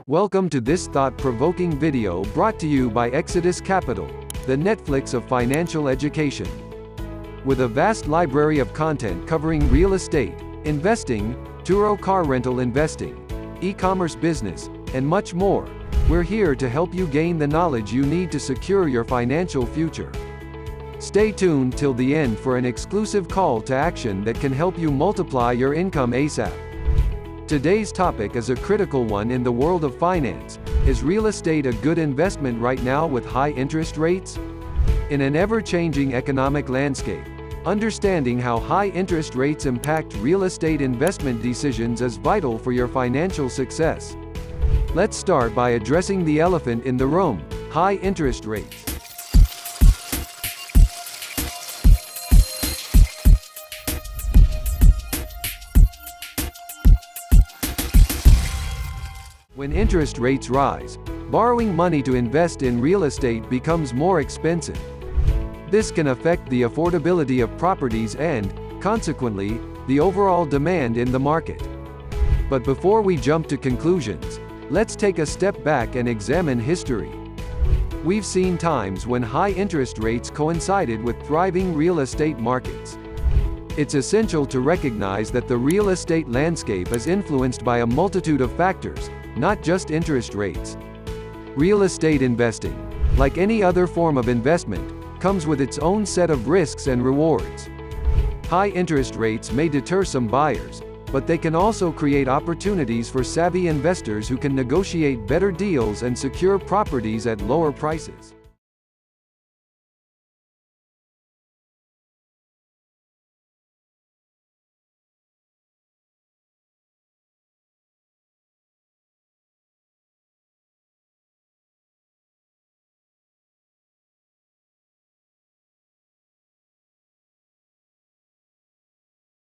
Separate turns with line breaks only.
Welcome to this thought-provoking video brought to you by Exodus Capital, the Netflix of financial education. With a vast library of content covering real estate, investing, Turo car rental investing, e-commerce business, and much more, we're here to help you gain the knowledge you need to secure your financial future. Stay tuned till the end for an exclusive call to action that can help you multiply your income ASAP. Today's topic is a critical one in the world of finance. Is real estate a good investment right now with high interest rates? In an ever-changing economic landscape, understanding how high interest rates impact real estate investment decisions is vital for your financial success. Let's start by addressing the elephant in the room: high interest rates. When interest rates rise, borrowing money to invest in real estate becomes more expensive. This can affect the affordability of properties and, consequently, the overall demand in the market. But before we jump to conclusions, let's take a step back and examine history. We've seen times when high interest rates coincided with thriving real estate markets. It's essential to recognize that the real estate landscape is influenced by a multitude of factors, not just interest rates. Real estate investing, like any other form of investment, comes with its own set of risks and rewards. High interest rates may deter some buyers, but they can also create opportunities for savvy investors who can negotiate better deals and secure properties at lower prices.